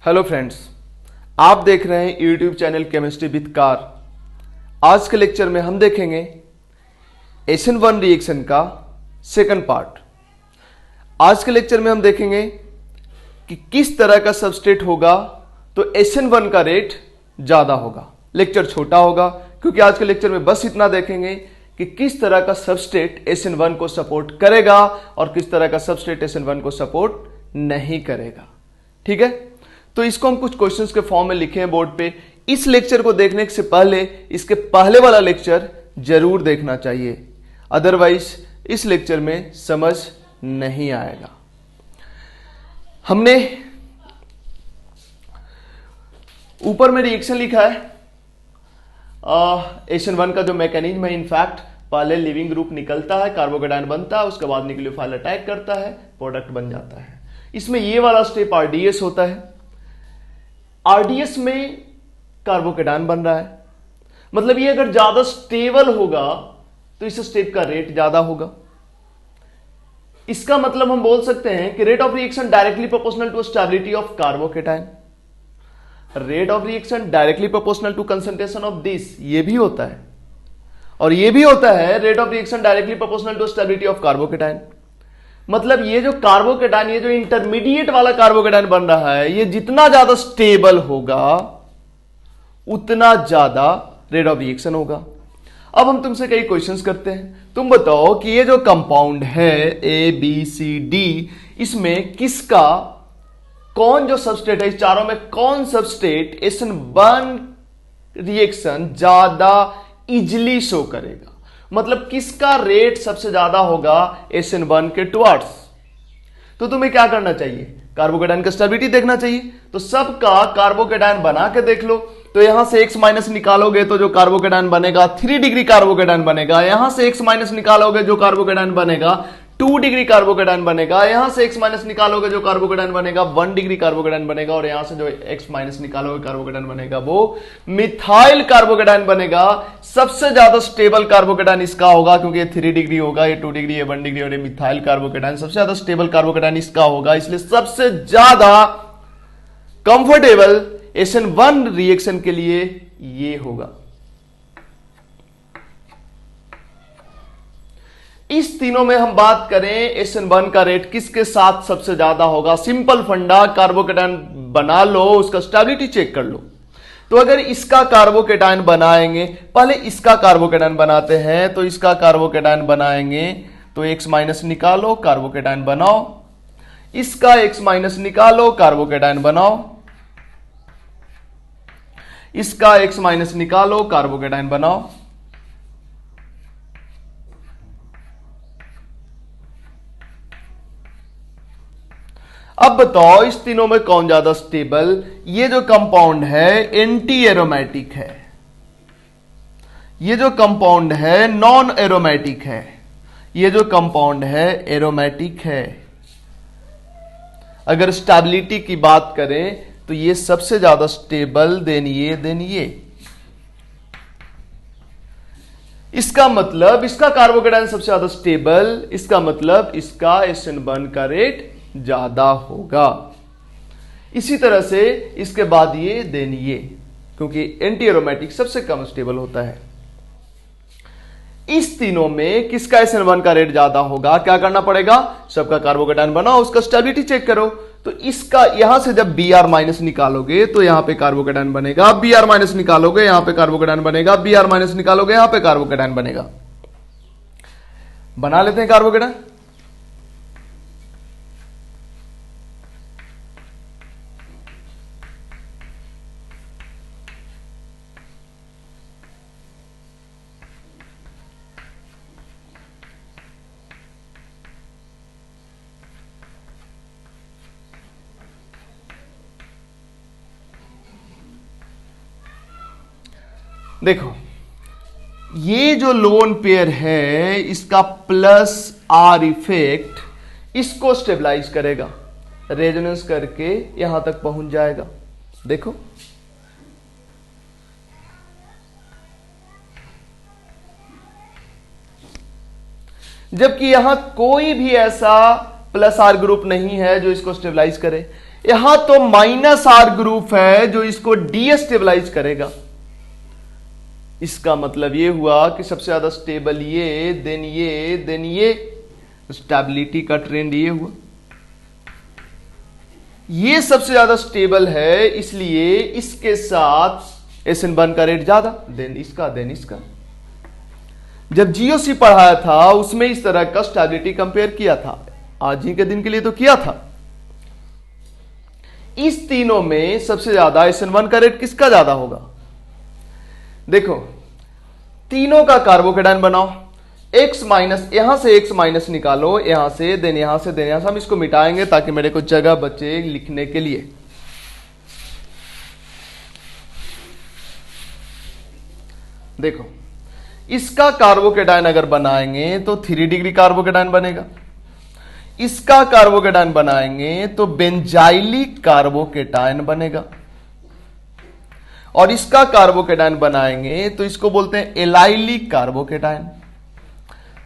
Hello friends, आप देख रहे हैं YouTube channel chemistry with car. आज के लेक्चर में हम देखेंगे SN1 रिएक्शन का सेकंड पार्ट। आज के लेक्चर में हम देखेंगे कि किस तरह का सबस्ट्रेट होगा तो SN1 का रेट ज्यादा होगा। लेक्चर छोटा होगा क्योंकि आज के लेक्चर में बस इतना देखेंगे कि किस तरह का सबस्ट्रेट SN1 को सपोर्ट करेगा और किस तरह का सबस्ट्रेट SN1 को सपोर्ट नहीं करेगा। ठीक है, तो इसको हम कुछ क्वेश्चंस के फॉर्म में लिखे हैं बोर्ड पे। इस लेक्चर को देखने से पहले इसके पहले वाला लेक्चर जरूर देखना चाहिए, अदरवाइज इस लेक्चर में समझ नहीं आएगा। हमने ऊपर में रिएक्शन लिखा है SN1 का जो मैकेनिज्म है। इनफैक्ट पहले लिविंग ग्रुप निकलता है, कार्बोकेटायन बनता है, उसके बाद न्यूक्लियोफाइल अटैक करता है, प्रोडक्ट बन जाता है। इसमें ये वाला स्टेप RDS होता है। RDS में कार्बोकेटायन बन रहा है, मतलब ये अगर ज्यादा स्टेबल होगा तो इस स्टेप का रेट ज्यादा होगा। इसका मतलब हम बोल सकते हैं कि rate of reaction directly proportional to stability of carbocation. Rate of reaction directly proportional to concentration of this, ये भी होता है, और ये भी होता है rate of reaction directly proportional to stability of carbocation. मतलब ये जो कार्बोकेटायन, ये जो इंटरमीडिएट वाला कार्बोकेटायन बन रहा है, ये जितना ज्यादा स्टेबल होगा उतना ज्यादा रेट ऑफ रिएक्शन होगा। अब हम तुमसे कई क्वेश्चंस करते हैं। तुम बताओ कि ये जो कंपाउंड है ABCD, इसमें किसका कौन जो सबस्ट्रेट है, इस चारों में कौन सबस्ट्रेट SN1 रिएक्शन ज्यादा इजिली शो करेगा, मतलब किसका रेट सबसे ज्यादा होगा SN1 के टुवर्ड्स। तो तुम्हें क्या करना चाहिए, कार्बोकेटायन का स्टेबिलिटी देखना चाहिए। तो सबका कार्बोकेटायन बना के देख लो। तो यहां से X माइनस निकालोगे तो जो कार्बोकेटायन बनेगा 3 डिग्री कार्बोकेटायन बनेगा। यहां से X माइनस निकालोगे जो कार्बोकेटायन बनेगा 2 डिग्री कार्बोकेटायन बनेगा। यहां से X माइनस निकालोगे जो कार्बोकेटायन बनेगा 1 डिग्री कार्बोकेटायन बनेगा। और यहां से जो X माइनस निकालोगे कार्बोकेटायन बनेगा वो मिथाइल कार्बोकेटायन बनेगा। सबसे ज्यादा स्टेबल कार्बोकेटायन इसका होगा क्योंकि ये 3 डिग्री होगा, ये 2 डिग्री, ये 1 डिग्री, और ये मिथाइल कार्बोकेटायन सबसे ज्यादा स्टेबल कार्बोकेटायन इसका होगा। इसलिए सबसे ज्यादा कंफर्टेबल SN1 रिएक्शन के लिए ये होगा। इस तीनों में हम बात करें SN1 का रेट किसके साथ सबसे ज्यादा होगा। सिंपल फंडा, कार्बोकेटायन बना लो, उसका स्टेबिलिटी चेक कर लो। तो अगर इसका कार्बोकेटायन बनाएंगे, पहले इसका कार्बोकेटायन बनाते हैं, तो इसका कार्बोकेटायन बनाएंगे तो X माइनस निकालो, कार्बोकेटायन बनाओ। इसका X माइनस निकालो, कार्बोकेटायन बनाओ। इसका X माइनस निकालो, कार्बोकेटायन बनाओ। अब बताओ इस तीनों में कौन ज्यादा स्टेबल। ये जो कंपाउंड है एंटी एरोमेटिक है, ये जो कंपाउंड है नॉन एरोमेटिक है, ये जो कंपाउंड है एरोमेटिक है। अगर स्टेबिलिटी की बात करें तो ये सबसे ज्यादा स्टेबल, देन ये। इसका मतलब इसका कार्बोकेटायन सबसे ज्यादा स्टेबल, इसका मतलब इसका SN1 का रेट ज्यादा होगा। इसी तरह से इसके बाद ये, देन ये, क्योंकि एंटी एरोमेटिक सबसे कम स्टेबल होता है। इस तीनों में किसका SN1 का रेट ज्यादा होगा, क्या करना पड़ेगा, सबका कार्बोकेटायन बनाओ, उसका स्टेबिलिटी चेक करो। तो इसका यहां से जब Br माइनस निकालोगे तो यहां पे कार्बोकेटायन बनेगा, Br माइनस निकालोगे यहां पे कार्बोकेटायन बनेगा, Br माइनस निकालोगे यहां पे कार्बोकेटायन बनेगा। बना लेते हैं कार्बोकेटायन। देखो ये जो लोन पेयर है इसका प्लस R इफेक्ट इसको स्टेबलाइज करेगा, रेजोनेंस करके यहां तक पहुंच जाएगा। देखो जबकि यहां कोई भी ऐसा प्लस R ग्रुप नहीं है जो इसको स्टेबलाइज करे। यहां तो -R ग्रुप है जो इसको डीस्टेबलाइज करेगा। इसका मतलब ये हुआ कि सबसे ज्यादा स्टेबल ये, देन ये, देन ये, स्टेबिलिटी का ट्रेंड ये हुआ। ये सबसे ज्यादा स्टेबल है, इसलिए इसके साथ SN1 का रेट ज्यादा, देन इसका, देन इसका। जब GOC पढ़ाया था उसमें इस तरह का स्टेबिलिटी कंपेयर किया था, आज ही के दिन के लिए तो किया था। इस तीनों में सबसे ज्यादा SN1 का रेट किसका ज्यादा होगा? देखो, तीनों का कार्बोकेटाइन बनाओ, X माइनस, यहां से X माइनस निकालो, यहां से, देन यहां से, देन यहां से। हम इसको मिटाएंगे ताकि मेरे को जगह बचे लिखने के लिए। देखो, इसका कार्बोकेटाइन अगर बनाएंगे तो 3 डिग्री कार्बोकेटाइन बनेगा। इसका कार्बोकेटाइन बनाएंगे तो बेंजाइलिक कार्बोकेटाइन बनेगा। और इसका कार्बोकेटाइन बनाएंगे तो इसको बोलते हैं एलाइलिक कार्बोकेटाइन।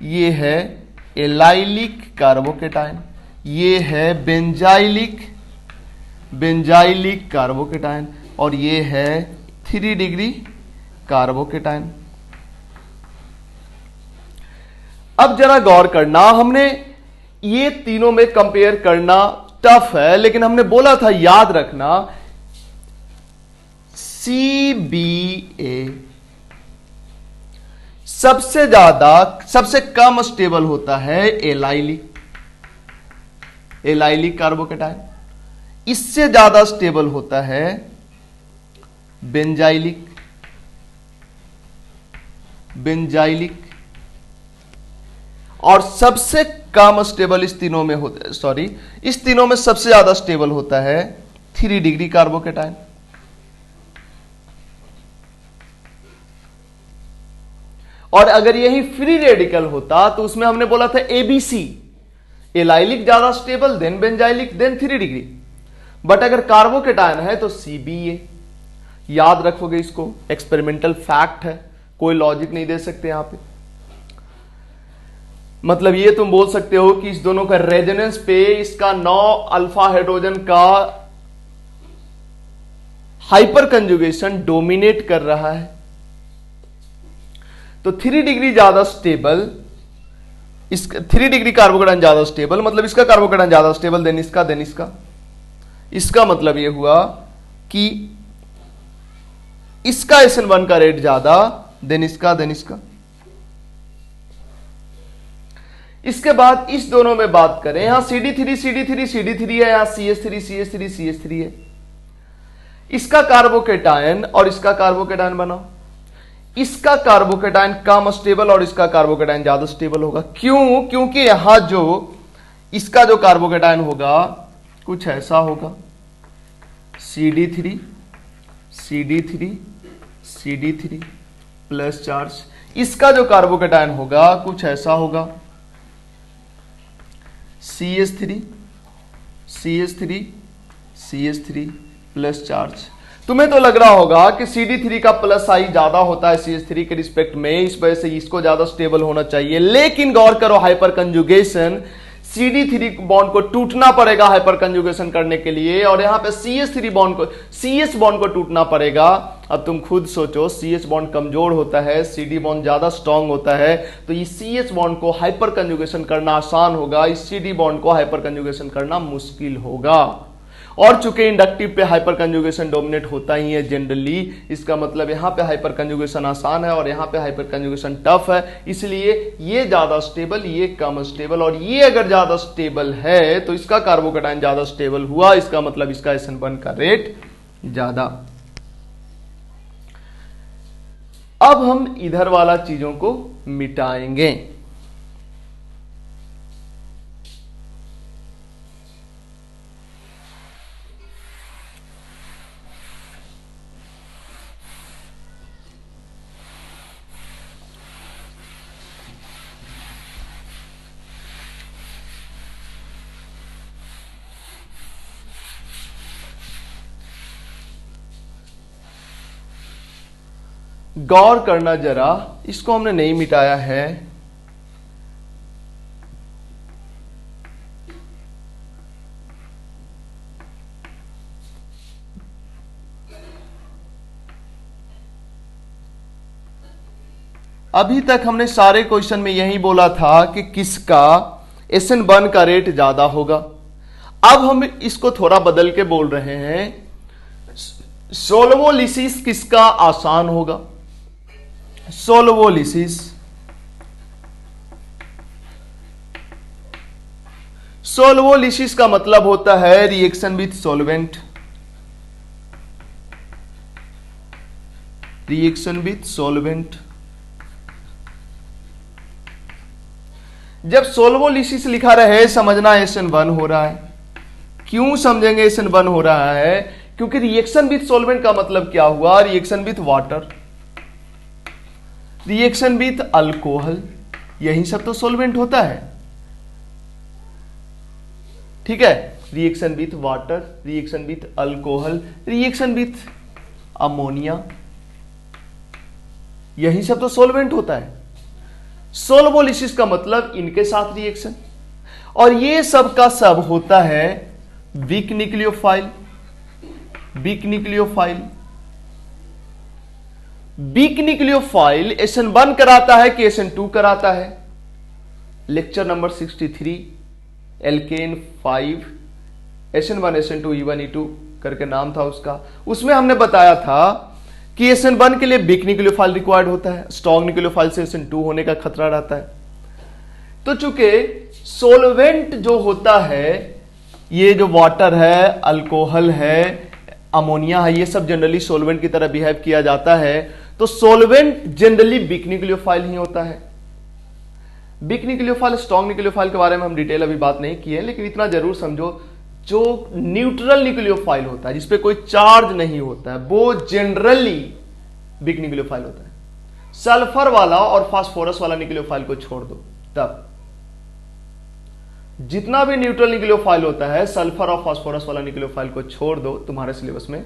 ये है एलाइलिक कार्बोकेटाइन, ये है बेंजाइलिक कार्बोकेटाइन, और ये है 3 डिग्री कार्बोकेटाइन। अब जरा गौर करना, हमने ये तीनों में कंपेयर करना टफ है, लेकिन हमने बोला था याद रखना CBA सबसे ज्यादा, सबसे कम स्टेबल होता है एलाइलिक कार्बोकेटाइन। इससे ज्यादा स्टेबल होता है बेंजाइलिक, और सबसे कम स्टेबल इस तीनों में होता है, इस तीनों में सबसे ज्यादा स्टेबल होता है 3 डिग्री कार्बोकेटाइन। और अगर यही फ्री रेडिकल होता तो उसमें हमने बोला था ABC, एलाइलिक ज्यादा stable, then benzylic, then 3 degree. But अगर कार्बोकेटाइन है तो CBA। याद रखोगे इसको, एक्सपेरिमेंटल फैक्ट है, कोई लॉजिक नहीं दे सकते यहां पे। मतलब ये तुम बोल सकते हो कि इस दोनों का रेजोनेंस पे इसका 9 अल्फा हाइड्रोजन का हाइपर कंजुगेशन डोमिनेट कर रहा है। तो 3 डिग्री ज्यादा स्टेबल, 3 डिग्री कार्बोकेटाइन ज्यादा स्टेबल, मतलब इसका कार्बोकेटाइन ज्यादा स्टेबल, देन इसका, देन इसका। इसका मतलब यह हुआ कि इसका SN1 का रेट ज्यादा, देन इसका, देन इसका। इसके बाद इस दोनों में बात करें, यहां CD3 है, यहां CH3 है। इसका कार्बोकेटाइन और इसका कार्बोकेटाइन बनाओ। इसका कार्बोकेटाइन कम स्टेबल और इसका कार्बोकेटाइन ज्यादा स्टेबल होगा। क्यों? क्योंकि यहां जो इसका जो कार्बोकेटाइन होगा कुछ ऐसा होगा, CD3 प्लस चार्ज। इसका जो कार्बोकेटाइन होगा कुछ ऐसा होगा, CH3 प्लस चार्ज। तुम्हें तो लग रहा होगा कि CD3 का प्लस आई ज्यादा होता है CH3 के रिस्पेक्ट में, इस वजह से इसको ज्यादा स्टेबल होना चाहिए। लेकिन गौर करो, हाइपर कंजुगेशन, CD3 बॉन्ड को टूटना पड़ेगा हाइपर कंजुगेशन करने के लिए, और यहां पे CS3 बॉन्ड को, CS बॉन्ड को टूटना पड़ेगा। अब तुम खुद सोचो, CS बॉन्ड कमजोर होता है, CD बॉन्ड ज्यादा स्ट्रांग होता है, तो इस CS बॉन्ड को हाइपर कंजुगेशन करना आसान होगा, इस CD बॉन्ड को हाइपर कंजुगेशन करना मुश्किल होगा। और चूंकि इंडक्टिव पे हाइपर कंजुगेशन डोमिनेट होता ही है जनरली, इसका मतलब यहां पे हाइपर कंजुगेशन आसान है और यहां पे हाइपर कंजुगेशन टफ है, इसलिए ये ज्यादा स्टेबल, ये कम स्टेबल। और ये अगर ज्यादा स्टेबल है तो इसका कार्बोकेटाइन ज्यादा स्टेबल हुआ, इसका मतलब इसका SN1 का रेट ज्यादा। अब हम इधर वाला चीजों को मिटाएंगे। गौर करना जरा, इसको हमने नहीं मिटाया है, अभी तक हमने सारे क्वेश्चन में यही बोला था कि किसका SN1 का रेट ज्यादा होगा। अब हम इसको थोड़ा बदल के बोल रहे हैं सोल्वोलिसिस किसका आसान होगा। सोल्वोलिसिस, सोल्वोलिसिस का मतलब होता है reaction with solvent, reaction with solvent. जब सोल्वोलिसिस लिखा रहे समझना SN1 हो रहा है। क्यों समझेंगे SN1 हो रहा है? क्योंकि रिएक्शन विथ सॉल्वेंट का मतलब क्या हुआ? Reaction with water, reaction with alcohol, यही सब तो सॉल्वेंट होता है। ठीक है, reaction with water, reaction with alcohol, reaction with ammonia, यही सब तो सॉल्वेंट होता है। सोल्वोलिसिस का मतलब इनके साथ रिएक्शन, और ये सब का सब होता है weak nucleophile. Weak nucleophile, weak nucleophile SN1 कराता है कि SN2 कराता है? Lecture number 63 alkene 5 SN1 SN2 E1 E2 करके नाम था उसका। उसमें हमने बताया था कि SN1 के लिए वीक न्यूक्लियोफाइल रिक्वायर्ड होता है, स्ट्रॉन्ग न्यूक्लियोफाइल से SN2 होने का खतरा रहता है। तो चूंकि सोलवेंट जो होता है, ये जो वाटर है, अल्कोहल है, अमोनिया है, ये सब जनरली सोलवेंट की तरह बिहेव किया जाता है, तो सोलवेंट जनरली वीक न्यूक्लियोफाइल ही होता है। वीक न्यूक्लियोफाइल, स्ट्रॉन्ग न्यूक्लियोफाइल के बारे में हम डिटेल अभी बात नहीं की है, लेकिन इतना जरूर समझो जो न्यूट्रल न्यूक्लियोफाइल होता है, जिसपे कोई चार्ज नहीं होता है, वो जनरली वीक न्यूक्लियोफाइल होता है। सल्फर वाला और फास्फोरस वाला न्यूक्लियोफाइल को छोड़ दो, तब जितना भी न्यूट्रल न्यूक्लियोफाइल होता है, सल्फर और फास्फोरस वाला न्यूक्लियोफाइल को छोड़ दो तुम्हारे सिलेबस में,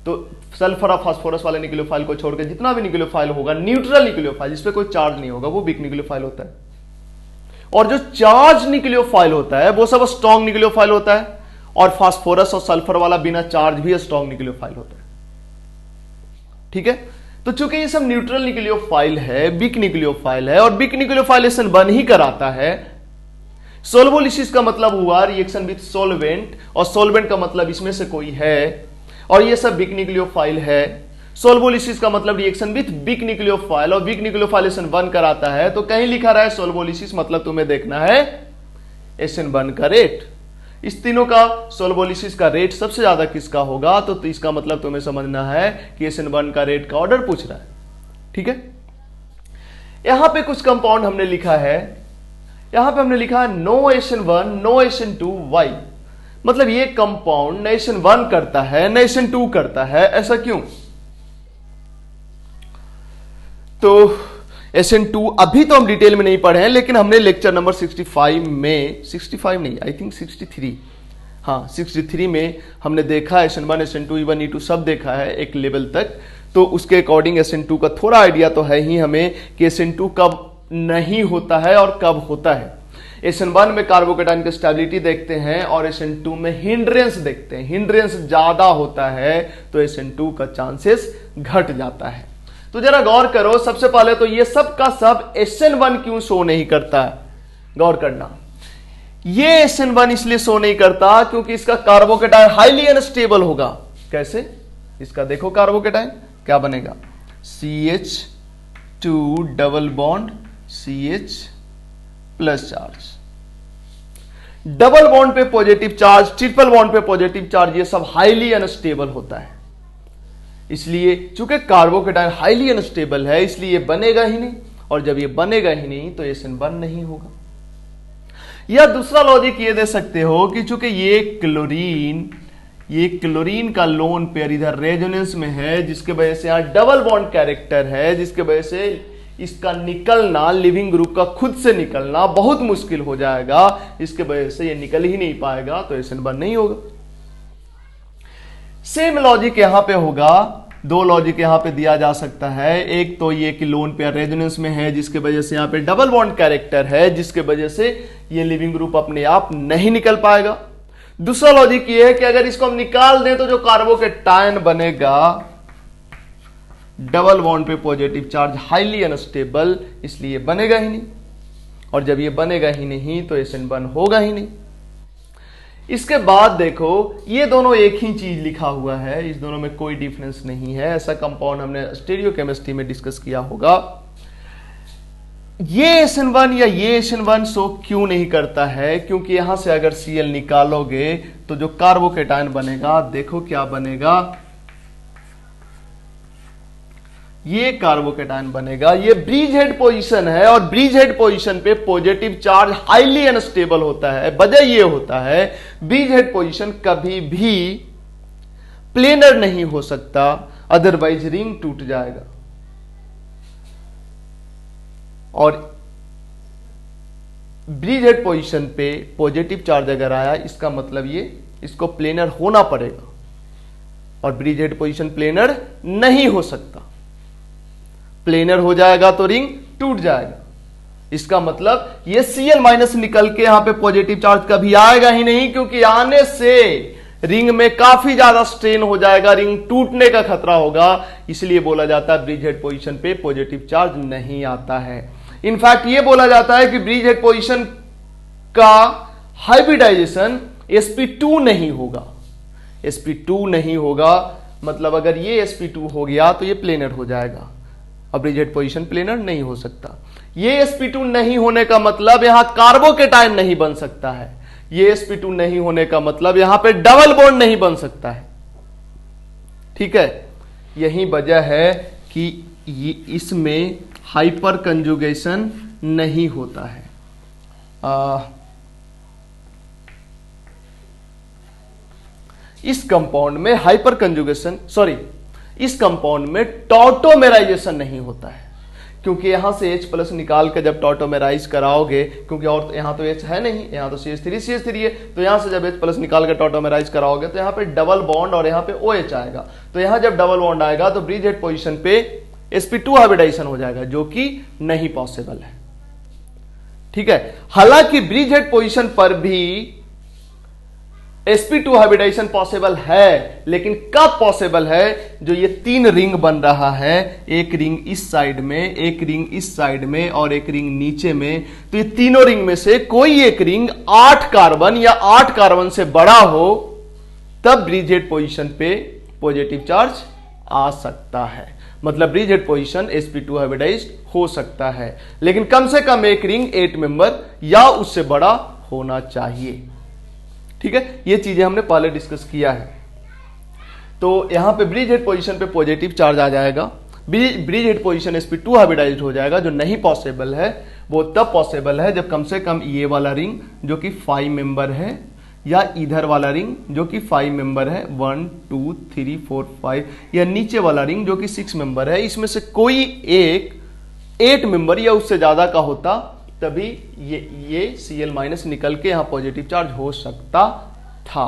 तो सल्फर और फास्फोरस वाले न्यूक्लियोफाइल को छोड़ के जितना भी न्यूक्लियोफाइल होगा, न्यूट्रल न्यूक्लियोफाइल जिसपे कोई चार्ज नहीं होगा, वो वीक न्यूक्लियोफाइल होता है। और जो चार्ज न्यूक्लियोफाइल होता है वो सब स्ट्रॉन्ग न्यूक्लियोफाइल होता है, और फास्फोरस और सल्फर वाला बिना चार्ज भी स्ट्रॉन्ग न्यूक्लियोफाइल होता है। ठीक है, तो चूंकि ये सब न्यूट्रल न्यूक्लियोफाइल है, वीक न्यूक्लियोफाइल है, और वीक न्यूक्लियोफाइल SN1 ही कराता है। सोल्वोलिसिस का मतलब हुआ रिएक्शन विथ सॉल्वेंट, और सॉल्वेंट का मतलब इसमें से कोई है, और ये सब वीक न्यूक्लियोफाइल है। सोल्वोलिसिस का मतलब रिएक्शन विथ वीक न्यूक्लियोफाइल, और वीक न्यूक्लियोफाइल SN1 कराता है। तो कहीं लिखा रहा है सोल्वोलिसिस, मतलब तुम्हें देखना है SN1 का रेट। इस तीनों का सोल्वोलिसिस का रेट सबसे ज्यादा किसका होगा, तो इसका मतलब तुम्हें समझना है कि SN1 का रेट का ऑर्डर पूछ रहा है। ठीक है, यहां पे कुछ कंपाउंड हमने लिखा है। यहां पे हमने लिखा है no SN1 no SN2 Y, मतलब ये कंपाउंड न SN1 करता है न SN2 करता है। ऐसा क्यों? तो SN2 अभी तो हम डिटेल में नहीं पढ़े हैं, लेकिन हमने लेक्चर नंबर 65 में, 65 नहीं, आई थिंक 63, हाँ 63 में हमने देखा SN1 SN2 E1 E2 सब देखा है एक लेवल तक। तो उसके अकॉर्डिंग SN2 का थोड़ा आइडिया तो है ही हमें कि SN2 कब नहीं होता है और कब होता है। SN1 में कार्बोकेटाइन की स्टेबिलिटी देखते हैं, और SN2 में हिंड्रेंस देखते हैं। हिंड्रेंस ज्यादा होता है तो SN2 का चांसेस घट जाता है। तो जरा गौर करो, सबसे पहले तो ये सब का सब SN1 क्यों शो नहीं करता है, गौर करना। ये SN1 इसलिए शो नहीं करता क्योंकि इसका कार्बोकेटाइन हाईली अनस्टेबल होगा। कैसे? इसका देखो कार्बोकेटाइन क्या बनेगा, CH2 double bond CH plus charge, double bond पे पॉजिटिव चार्ज, ट्रिपल बॉन्ड पे पॉजिटिव चार्ज, ये सब हाईली अनस्टेबल होता है। इसलिए चूंकि कार्बोकेटाइन हाईली अनस्टेबल है, इसलिए ये बनेगा ही नहीं, और जब ये बनेगा ही नहीं तो SN1 नहीं होगा। या दूसरा लॉजिक ये दे सकते हो कि चूंकि ये क्लोरीन का लोन पेयर इधर रेजोनेंस में है, जिसके वजह से यहां डबल बॉन्ड कैरेक्टर है, जिसके वजह से इसका निकलना, लिविंग ग्रुप का खुद से निकलना बहुत मुश्किल हो जाएगा। इसके वजह से ये निकल ही नहीं पाएगा, तो SN1 नहीं होगा। सेम लॉजिक यहां पे होगा। दो लॉजिक यहां पे दिया जा सकता है। एक तो ये कि लोन पेयर रेजोनेंस में है, जिसके वजह से यहां पे डबल बॉन्ड कैरेक्टर है, जिसके वजह से ये लिविंग ग्रुप अपने आप नहीं निकल पाएगा। दूसरा लॉजिक ये है कि अगर इसको हम निकाल दें तो जो कार्बोकेटाइन बनेगा डबल बॉन्ड पे पॉजिटिव चार्ज हाईली अनस्टेबल, इसलिए बनेगा ही नहीं, और जब ये बनेगा ही नहीं तो SN1 होगा ही नहीं। इसके बाद देखो ये दोनों एक ही चीज लिखा हुआ है, इस दोनों में कोई डिफरेंस नहीं है। ऐसा कंपाउंड हमने स्टीरियोकेमिस्ट्री में डिस्कस किया होगा। ये SN1 या ये SN1 शो क्यों नहीं करता है? क्योंकि यहां से अगर Cl निकालोगे तो जो कार्बोकेटायन बनेगा, देखो क्या बनेगा, ये कार्बोकेटायन बनेगा। ये ब्रिज हेड पोजीशन है और ब्रिज हेड पोजीशन पे पॉजिटिव चार्ज हाईली अनस्टेबल होता है। वजह ये होता है ब्रिज हेड पोजीशन कभी भी प्लेनर नहीं हो सकता, अदरवाइज रिंग टूट जाएगा। और ब्रिज हेड पोजीशन पे पॉजिटिव चार्ज अगर आया, इसका मतलब ये इसको प्लेनर होना पड़ेगा, और ब्रिज हेड पोजीशन प्लेनर नहीं हो सकता। प्लेनर हो जाएगा तो रिंग टूट जाएगा। इसका मतलब ये Cl माइनस निकल के यहां पे पॉजिटिव चार्ज कभी आएगा ही नहीं, क्योंकि आने से रिंग में काफी ज्यादा स्ट्रेन हो जाएगा, रिंग टूटने का खतरा होगा। इसलिए बोला जाता है ब्रिज हेड पोजीशन पे पॉजिटिव चार्ज नहीं आता है। इनफैक्ट ये बोला जाता है कि ब्रिज हेड पोजीशन का हाइब्रिडाइजेशन sp2 नहीं होगा। sp2 नहीं होगा मतलब अगर ये sp2 हो गया तो ये प्लेनर हो जाएगा, अब ब्रिज हेड पोजीशन प्लेनर नहीं हो सकता। ये sp2 नहीं होने का मतलब यहां कार्बोकेटायन नहीं बन सकता है। ये sp2 नहीं होने का मतलब यहां पे डबल बॉन्ड नहीं बन सकता है। ठीक है, यही वजह है कि इसमें हाइपर कंजुगेशन नहीं होता है। इस कंपाउंड में हाइपर कंजुगेशन, सॉरी, इस कंपाउंड में टॉटोमेराइजेशन नहीं होता है, क्योंकि यहां से H प्लस निकाल के जब टॉटोमेराइज कराओगे, क्योंकि और यहां तो H है नहीं, यहां तो CH3 है, तो यहां से जब H प्लस निकाल के टॉटोमेराइज कराओगे तो यहां पे डबल बॉन्ड और यहां पे OH आएगा। तो यहां जब डबल बॉन्ड आएगा तो ब्रिज हेड पोजीशन पे sp2 हाइब्रिडाइजेशन हो जाएगा, जो कि नहीं पॉसिबल है। ठीक है, हालांकि ब्रिज हेड पोजीशन पर भी sp2 हाइब्रिडाइजेशन पॉसिबल है, लेकिन कब पॉसिबल है? जो ये तीन रिंग बन रहा है, एक रिंग इस साइड में, एक रिंग इस साइड में और एक रिंग नीचे में, तो ये तीनों रिंग में से कोई एक रिंग 8 कार्बन या 8 कार्बन से बड़ा हो, तब ब्रिज हेड पोजीशन पे पॉजिटिव चार्ज आ सकता है। मतलब bridge head position sp2 hybridised हो सकता है, लेकिन कम से कम एक रिंग 8 मेंबर या उससे बड़ा होना चाहिए। ठीक है, ये चीजें हमने पहले डिस्कस किया है। तो यहां पे ब्रिज हेड पोजीशन पे पॉजिटिव चार्ज आ जाएगा, bridge head position sp2 hybridised हो जाएगा। जो नहीं पॉसिबल है वो तब पॉसिबल है जब कम से कम ये वाला रिंग जो कि 5 मेंबर है, या इधर वाला रिंग जो कि 5 मेंबर है, 1 2 3 4 5, या नीचे वाला रिंग जो कि 6 मेंबर है, इसमें से कोई एक 8 मेंबर या उससे ज्यादा का होता, तभी ये Cl माइनस निकल के यहां पॉजिटिव चार्ज हो सकता था।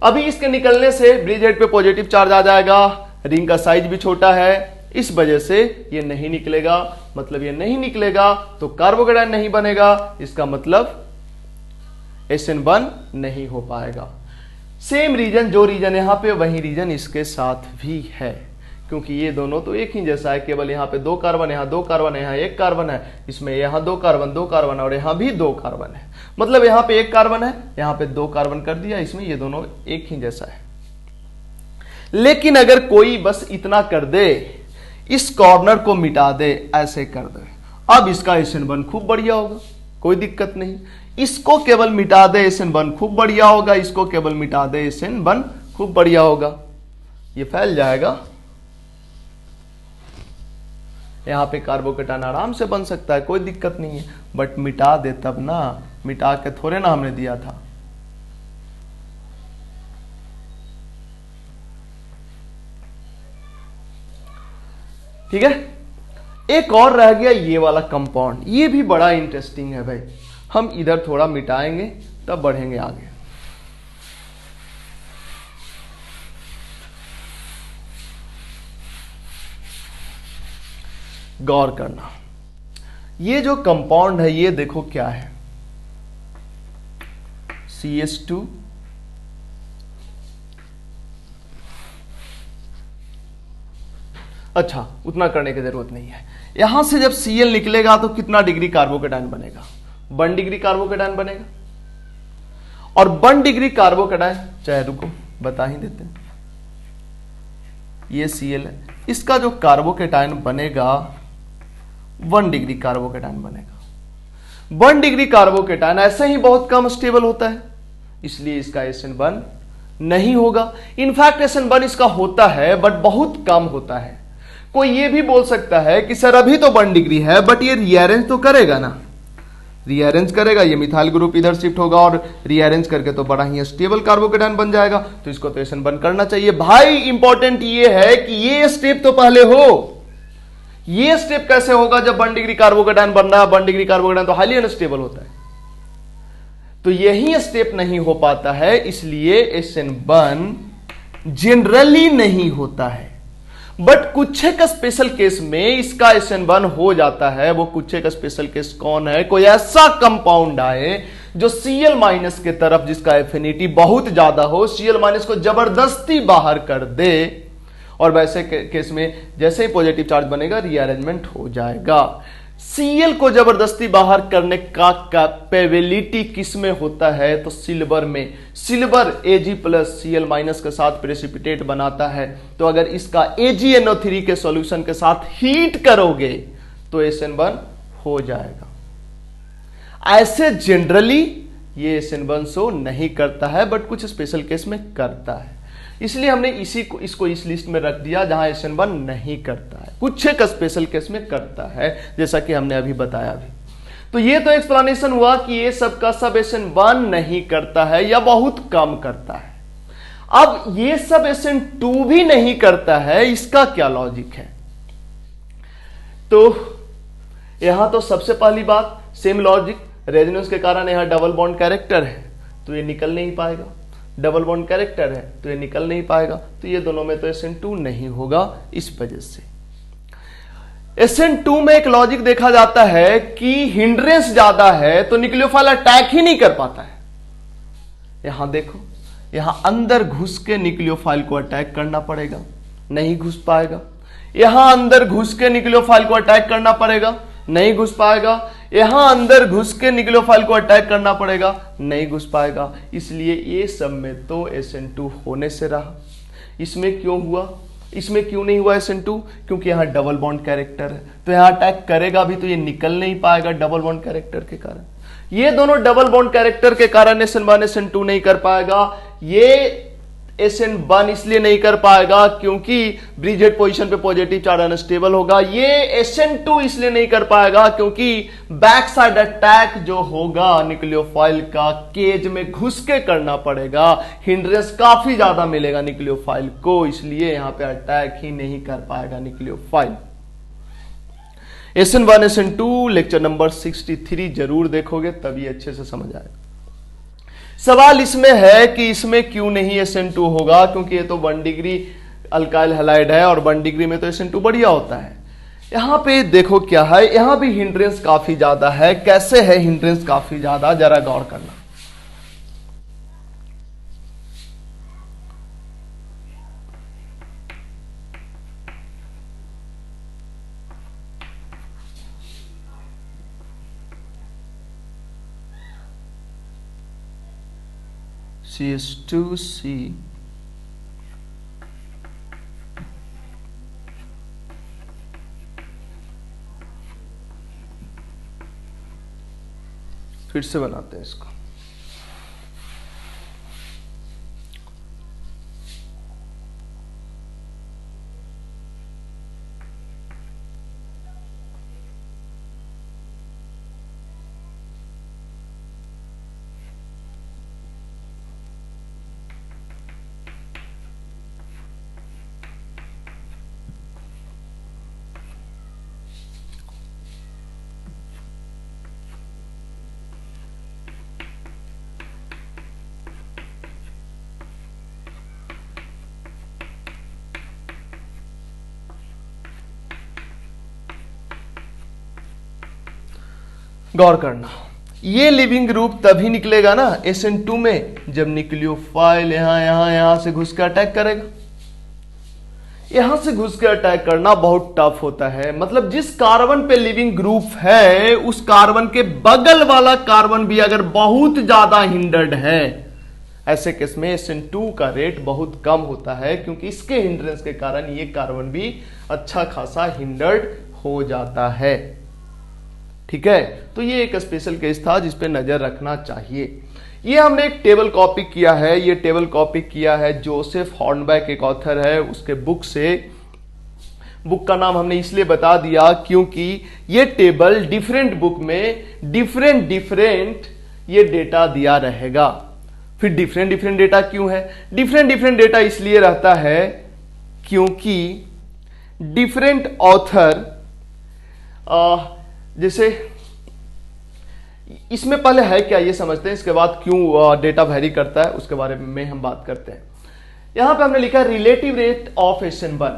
अभी इसके निकलने से ब्रिज हेड पे पॉजिटिव चार्ज आ जाएगा, रिंग का साइज भी छोटा है, इस वजह से ये नहीं निकलेगा। मतलब ये नहीं निकलेगा तो कार्बोकेटायन नहीं बनेगा, इसका मतलब SN1 नहीं हो पाएगा। सेम रीजन, जो रीजन यहां पे वही रीजन इसके साथ भी है, क्योंकि ये दोनों तो एक ही जैसा है, केवल यहाँ पे 2 कार्बन, यहाँ 2 कार्बन, यहाँ 1 कार्बन है, इसमें यहाँ 2 कार्बन 2 कार्बन और यहाँ भी 2 कार्बन है। मतलब यहाँ पे 1 कार्बन है, यहाँ पे 2 कार्बन कर दिया, इसमें ये दोनों एक ही जैसा है। लेकिन अगर कोई बस इतना कर दे, इस कॉर्नर को मिटा दे, ऐसे कर दे, अब इसका SN1 खूब बढ़िया होगा, कोई दिक्कत नहीं। इसको केवल मिटा दे, SN1 खूब बढ़िया होगा, इसको केवल मिटा दे, SN1 खूब बढ़िया होगा, ये फैल जाएगा। यहां पे कार्बोकेटायन आराम से बन सकता है, कोई दिक्कत नहीं है, बट मिटा दे तब ना, मिटा के थोड़े ना हमने दिया था। ठीक है, एक और रह गया ये वाला कंपाउंड, ये भी बड़ा इंटरेस्टिंग है भाई। हम इधर थोड़ा मिटाएंगे तब बढ़ेंगे आगे। गौर करना, ये जो कंपाउंड है ये देखो क्या है, CH2 अच्छा, उतना करने की जरूरत नहीं है। यहां से जब Cl निकलेगा तो कितना डिग्री कार्बोकेटायन बनेगा? 1 डिग्री कार्बोकेटायन बनेगा। और 1 डिग्री कार्बोकेटायन, चाहे रुको बता ही देते हैं, ये Cl है, इसका जो कार्बोकेटायन बनेगा 1 डिग्री कार्बोकेटायन बनेगा। 1 डिग्री कार्बोकेटायन ऐसे ही बहुत कम स्टेबल होता है, इसलिए इसका SN1 नहीं होगा। इनफैक्ट SN1 इसका होता है बट बहुत कम होता है। कोई ये भी बोल सकता है कि सर अभी तो 1 डिग्री है बट ये रीअरेंज तो करेगा ना, रीअरेंज करेगा, ये मिथाइल ग्रुप इधर शिफ्ट होगा और रीअरेंज करके तो बड़ा ही स्टेबल कार्बोकेटायन बन जाएगा, तो इसको तो SN1 करना चाहिए। भाई इंपॉर्टेंट ये है कि ये स्टेप तो पहले हो। ये स्टेप कैसे होगा जब 1 डिग्री कार्बोकेटायन बन रहा है? 1 डिग्री कार्बोकेटायन तो हाईली अनस्टेबल होता है, तो यही स्टेप नहीं हो पाता है, इसलिए SN1 जनरली नहीं होता है। बट कुछ एक स्पेशल केस में इसका SN1 हो जाता है। वो कुछ एक स्पेशल केस कौन है? कोई ऐसा कंपाउंड आए जो Cl- के तरफ जिसका एफिनिटी बहुत ज्यादा हो, Cl- को जबरदस्ती बाहर कर दे, और वैसे केस में जैसे ही पॉजिटिव चार्ज बनेगा रीअरेंजमेंट हो जाएगा। Cl को जबरदस्ती बाहर करने का कैपेबिलिटी किस में होता है? तो सिल्वर में। सिल्वर Ag प्लस Cl- के साथ प्रेसिपिटेट बनाता है, तो अगर इसका AgNO3 के सॉल्यूशन के साथ हीट करोगे तो SN1 हो जाएगा। ऐसे जनरली ये SN1 शो नहीं करता है, बट कुछ स्पेशल केस में करता है, इसलिए हमने इसको इस लिस्ट में रख दिया जहां SN1 नहीं करता है। कुछ एक स्पेशल केस में करता है, जैसा कि हमने अभी बताया भी। तो ये तो एक्सप्लेनेशन हुआ कि ये सब का सब SN1 नहीं करता है या बहुत कम करता है। अब ये सब SN2 भी नहीं करता है, इसका क्या लॉजिक है? तो यहां तो सबसे पहली बात सेम लॉजिक, रेजोनेंस के कारण यहां डबल बॉन्ड कैरेक्टर है तो ये निकल नहीं पाएगा, डबल बॉन्ड कैरेक्टर है तो ये निकल नहीं पाएगा, तो ये दोनों में तो SN2 नहीं होगा। इस वजह से SN2 में एक लॉजिक देखा जाता है कि हिंड्रेंस ज्यादा है तो न्यूक्लियोफाइल अटैक ही नहीं कर पाता है। यहां देखो, यहां अंदर घुस के न्यूक्लियोफाइल को अटैक करना पड़ेगा, नहीं घुस पाएगा। यहां अंदर घुस के न्यूक्लियोफाइल को अटैक करना पड़ेगा, नहीं घुस पाएगा। यहां अंदर घुस के न्यूक्लियोफाइल को अटैक करना पड़ेगा, नहीं घुस पाएगा। इसलिए ये सब में तो SN2 होने से रहा। इसमें क्यों हुआ? इसमें क्यों नहीं हुआ SN2? क्योंकि यहां डबल बॉन्ड कैरेक्टर है, तो यहां अटैक करेगा भी तो ये निकल नहीं पाएगा डबल बॉन्ड कैरेक्टर के कारण। ये दोनों डबल बॉन्ड कैरेक्टर के कारण SN1 SN2 नहीं कर पाएगा। ये SN1 इसलिए नहीं कर पाएगा क्योंकि ब्रिजहेड पोजीशन पे पॉजिटिव चार्ज अनस्टेबल होगा। ये SN2 इसलिए नहीं कर पाएगा क्योंकि बैक साइड अटैक जो होगा न्यूक्लियोफाइल का केज में घुस के करना पड़ेगा, हिंड्रेंस काफी ज्यादा मिलेगा न्यूक्लियोफाइल को, इसलिए यहां पे अटैक ही नहीं कर पाएगा nucleophile. SN1 SN2 lecture number 63 जरूर देखोगे तभी अच्छे से समझ आएगा। सवाल इसमें है कि इसमें क्यों नहीं SN2 होगा, क्योंकि ये तो 1 डिग्री अल्काइल हैलाइड है और 1 डिग्री में तो SN2 बढ़िया होता है। यहां पे देखो क्या है, यहां भी हिंड्रेंस काफी ज्यादा है। कैसे है हिंड्रेंस काफी ज्यादा, जरा गौर करना। CH2C फिर से बनाते हैं इसको। गौर करना, ये लिविंग ग्रुप तभी निकलेगा ना SN2 में जब न्यूक्लियोफाइल यहां से घुस कर अटैक करेगा। यहां से घुस के अटैक करना बहुत टफ होता है। मतलब जिस कार्बन पे लिविंग ग्रुप है उस कार्बन के बगल वाला कार्बन भी अगर बहुत ज्यादा हिंडर्ड है, ऐसे केस में SN2 का रेट बहुत कम होता है, क्योंकि इसके हिंड्रेंस के कारण ये कार्बन भी अच्छा खासा हिंडर्ड हो जाता है। ठीक है, तो ये एक स्पेशल केस था जिस पे नजर रखना चाहिए। ये हमने एक टेबल कॉपी किया है, ये टेबल कॉपी किया है जोसेफ हॉर्नबैक एक ऑथर है, उसके बुक से। बुक का नाम हमने इसलिए बता दिया क्योंकि ये टेबल डिफरेंट बुक में डिफरेंट ये डेटा दिया रहेगा। फिर डिफरेंट डेटा क्यों है? डिफरेंट डेटा इसलिए रहता है क्योंकि डिफरेंट ऑथर, जैसे इसमें पहले है क्या ये समझते हैं, इसके बाद क्यों डेटा वेरी करता है उसके बारे में हम बात करते हैं। यहां पे हमने लिखा रिलेटिव रेट ऑफ SN1,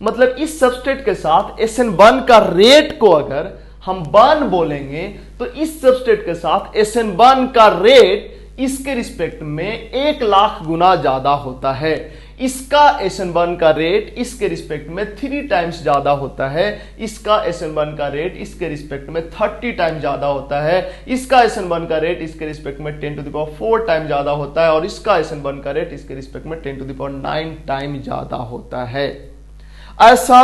मतलब इस सबस्ट्रेट के साथ SN1 का रेट को अगर हम 1 बोलेंगे तो इस सबस्ट्रेट के साथ SN1 का रेट इसके रिस्पेक्ट में 1,00,000 गुना ज्यादा होता है। इसका SN1 का रेट इसके रिस्पेक्ट में 3 टाइम्स ज्यादा होता है, इसका SN1 का रेट इसके रिस्पेक्ट में 30 टाइम्स ज्यादा होता है, इसका SN1 का रेट इसके रिस्पेक्ट में 10⁴ टाइम ज्यादा होता है, और इसका SN1 का रेट इसके रिस्पेक्ट में 10⁹ टाइम ज्यादा होता है। ऐसा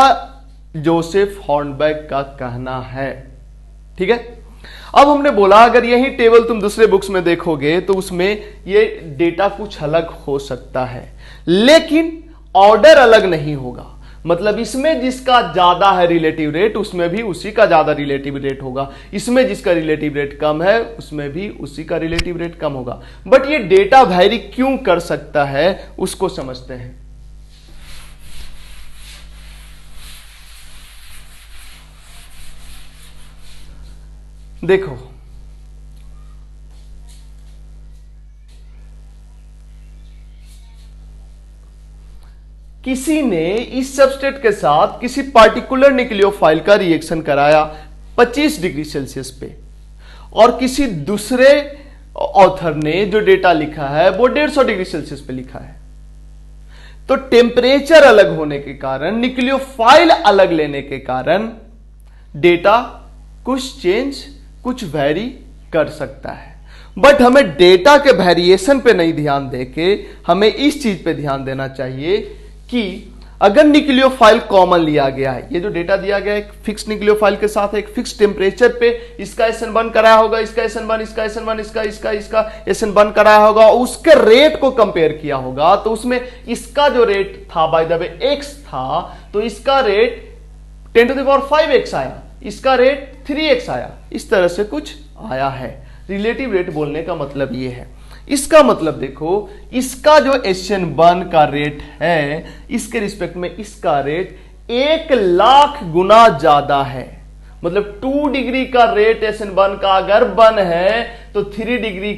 जोसेफ हॉर्नबैक का कहना है। ठीक है, अब हमने बोला अगर यही टेबल तुम दूसरे बुक्स में देखोगे तो उसमें ये डेटा कुछ अलग हो सकता है, लेकिन ऑर्डर अलग नहीं होगा। मतलब इसमें जिसका ज्यादा है रिलेटिव रेट उसमें भी उसी का ज्यादा रिलेटिव रेट होगा, इसमें जिसका रिलेटिव रेट कम है उसमें भी उसी का रिलेटिव रेट कम होगा। बट ये डेटा वैरी क्यों कर सकता है उसको समझते हैं। देखो, किसी ने इस सबस्ट्रेट के साथ किसी पार्टिकुलर न्यूक्लियोफाइल का रिएक्शन कराया 25 डिग्री सेल्सियस पे, और किसी दूसरे ऑथर ने जो डेटा लिखा है वो 150 डिग्री सेल्सियस पे लिखा है। तो टेम्परेचर अलग होने के कारण, न्यूक्लियोफाइल अलग लेने के कारण डेटा कुछ चेंज, कुछ वेरी कर सकता है। बट हमें डेटा के वेरिएशन पे नहीं ध्यान देके हमें इस चीज पे ध्यान देना चाहिए कि अगर न्यूक्लियोफाइल कॉमन लिया गया है, ये जो डेटा दिया गया है एक फिक्स न्यूक्लियोफाइल के साथ एक फिक्स टेम्परेचर पे इसका SN1 कराया होगा, इसका SN1, इसका SN1, इसका SN1 कराया होगा, उसके रेट को कंपेयर किया होगा, तो उसमें इसका जो रेट था बाय द वे x था, तो इसका रेट 10⁵x आया, इसका रेट 3x आया, इस तरह से कुछ आया है। रिलेटिव रेट बोलने का मतलब ये है। इसका मतलब देखो, इसका जो SN1 का रेट है इसके रिस्पेक्ट में इसका रेट 1,00,000 गुना ज्यादा है। मतलब 2 डिग्री का रेट SN1 का अगर 1 है तो 3 डिग्री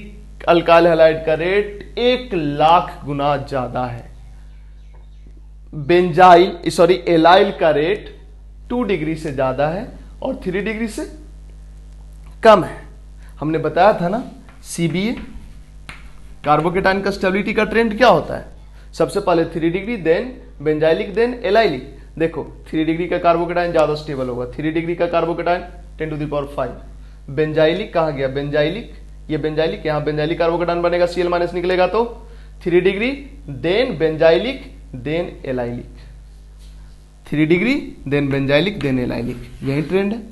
अल्काइल हैलाइड का रेट 1,00,000 गुना ज्यादा है। एलाइल का रेट 2 डिग्री से ज्यादा है और 3 डिग्री से कम है। हमने बताया था ना CBA कार्बोकेटाइन का स्टेबिलिटी का ट्रेंड क्या होता है, सबसे पहले 3 degree, then benzylic, then allylic. देखो 3 डिग्री का कार्बोकेटाइन ज्यादा स्टेबल होगा, 3 डिग्री का कार्बोकेटाइन 10⁵। बेंजाइलिक कहां गया, बेंजाइलिक, ये बेंजाइलिक, यहां बेंजाइलिक कार्बोकेटाइन बनेगा, Cl- निकलेगा तो 3 degree, then benzylic, then allylic. 3 degree, then benzylic, then allylic, यही ट्रेंड है।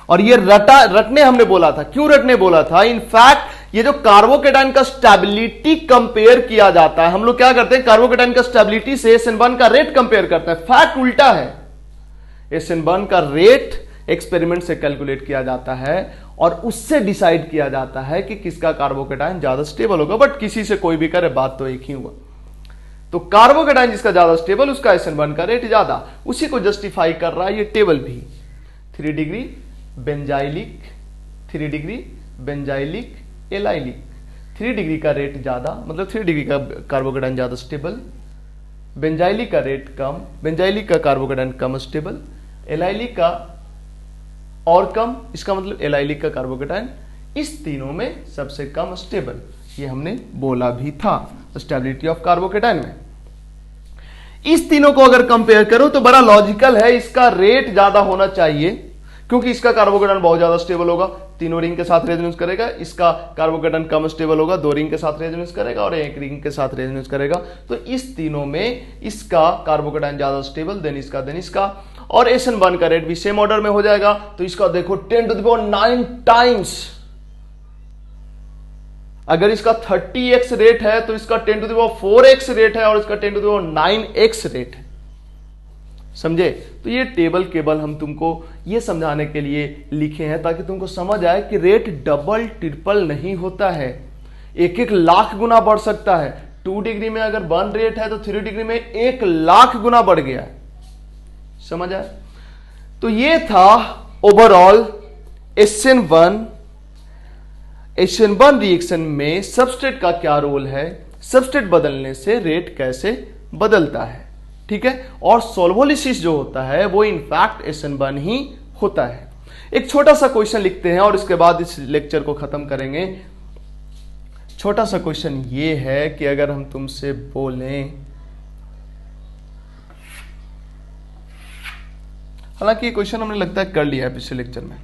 और ये रटने हमने बोला था, क्यों रटने बोला था, इनफैक्ट ये जो कार्बोकेटाइन का स्टेबिलिटी कंपेयर किया जाता है, हम लोग क्या करते हैं कार्बोकेटाइन का स्टेबिलिटी से SN1 का रेट कंपेयर करते हैं। फैक्ट उल्टा है, SN1 का रेट एक्सपेरिमेंट से कैलकुलेट किया जाता है और उससे डिसाइड किया जाता है कि किसका कार्बोकेटाइन ज्यादा स्टेबल होगा। बट किसी से कोई भी करे बात तो एक ही हुआ। तो कार्बोकेटाइन जिसका ज्यादा स्टेबल उसका SN1 का रेट ज्यादा, उसी को जस्टिफाई कर रहा है ये टेबल भी। 3 degree benzylic, 3 degree benzylic, allylic, 3 degree का रेट ज्यादा, मतलब 3 डिग्री का कार्बोकेटाइन ज्यादा स्टेबल, बेंजाइलिक का रेट कम, बेंजाइलिक का कार्बोकेटाइन कम स्टेबल, एलाइलिक का और कम, इसका मतलब एलाइलिक का कार्बोकेटाइन इस तीनों में सबसे कम स्टेबल। ये हमने बोला भी था स्टेबिलिटी ऑफ कार्बोकेटाइन में। इस तीनों को अगर कंपेयर करो तो बड़ा लॉजिकल है, इसका रेट ज्यादा होना चाहिए क्योंकि इसका कार्बोकेटायन बहुत ज्यादा स्टेबल होगा, तीनों रिंग के साथ रेजोनेंस करेगा। इसका कार्बोकेटायन कम स्टेबल होगा, दो रिंग के साथ रेजोनेंस करेगा और एक रिंग के साथ रेजोनेंस करेगा। तो इस तीनों में इसका कार्बोकेटायन ज्यादा स्टेबल, देन इसका और SN1 का रेट भी सेम ऑर्डर में हो जाएगा। तो इसका देखो 10⁹ टाइम्स, अगर इसका 30x रेट है तो इसका 10⁴x रेट है और इसका 10⁹ रेट है। समझे? तो ये टेबल केवल हम तुमको ये समझाने के लिए लिखे हैं ताकि तुमको समझ आए कि रेट डबल ट्रिपल नहीं होता है, 1,00,000 गुना बढ़ सकता है। 2 डिग्री में अगर 1 रेट है तो 3 डिग्री में 1,00,000 गुना बढ़ गया है। समझ आए? तो ये था ओवरऑल SN1 रिएक्शन में सबस्ट्रेट का क्या रोल है, सबस्ट्रेट बदलने से रेट कैसे बदलता है। ठीक है, और सोल्वोलिसिस जो होता है वो इनफैक्ट SN1 ही होता है। एक छोटा सा क्वेश्चन लिखते हैं और इसके बाद इस लेक्चर को खत्म करेंगे। छोटा सा क्वेश्चन ये है कि अगर हम तुमसे बोलें, हालांकि ये क्वेश्चन हमने लगता है कर लिया है पिछले लेक्चर में।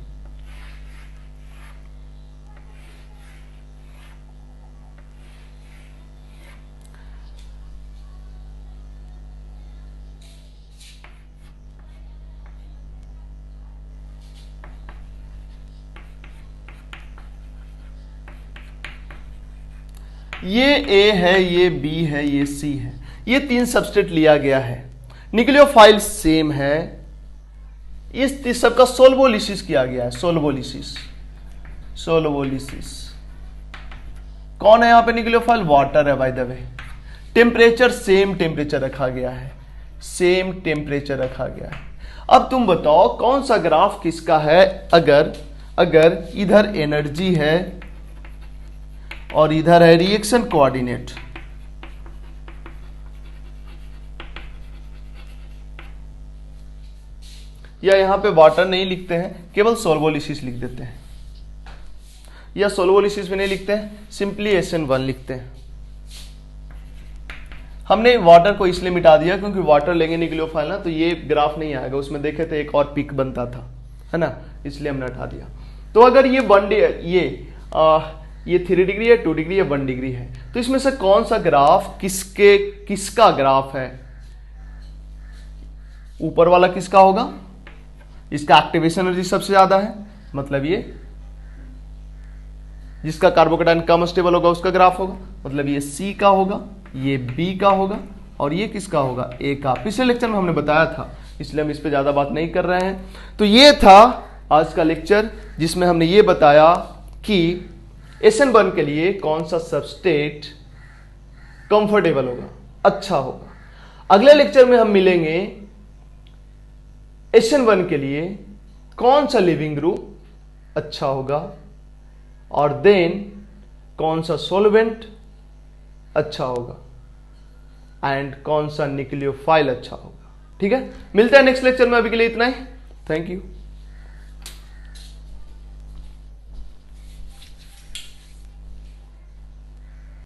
ये A है, ये B है, ये C है, ये 3 सबस्ट्रेट लिया गया है, न्यूक्लियोफाइल सेम है, इस सबका सोल्वोलिसिस किया गया है। सोल्वोलिसिस कौन है यहां पे न्यूक्लियोफाइल? वाटर है by the way. Temperature same temperature रखा गया है, सेम टेम्परेचर रखा गया है। अब तुम बताओ कौन सा ग्राफ किसका है? अगर इधर एनर्जी है और इधर है रिएक्शन कोऑर्डिनेट, या यहां पे वाटर नहीं लिखते हैं, केवल सोल्वोलिसिस लिख देते हैं, या सोल्वोलिसिस भी नहीं लिखते हैं, सिंपली SN1 लिखते हैं। हमने वाटर को इसलिए मिटा दिया क्योंकि वाटर लेंगे न्यूक्लियोफाइल ना तो ये ग्राफ नहीं आएगा, उसमें देखे थे एक और पिक बनता था, है ना, इसलिए हमने हटा दिया। तो अगर ये 3 डिग्री है, 2 डिग्री है, 1 डिग्री है, तो इसमें से कौन सा ग्राफ किसका ग्राफ है? ऊपर वाला किसका होगा? इसका एक्टिवेशन एनर्जी सबसे ज्यादा है, मतलब ये जिसका कार्बोकेटायन कम स्टेबल होगा उसका ग्राफ होगा, मतलब ये C का होगा, ये B का होगा और ये किसका होगा? A का। पिछले लेक्चर में हमने बताया था, इसलिए हम इस पे ज्यादा बात नहीं कर रहे हैं। तो ये था आज का लेक्चर जिसमें हमने ये बताया कि SN1 के लिए कौन सा सबस्ट्रेट कंफर्टेबल होगा, अच्छा होगा। अगले लेक्चर में हम मिलेंगे SN1 के लिए कौन सा लिविंग ग्रुप अच्छा होगा और देन कौन सा सॉल्वेंट अच्छा होगा एंड कौन सा न्यूक्लियोफाइल अच्छा होगा। ठीक है, मिलते हैं नेक्स्ट लेक्चर में, अभी के लिए इतना ही। Thank you.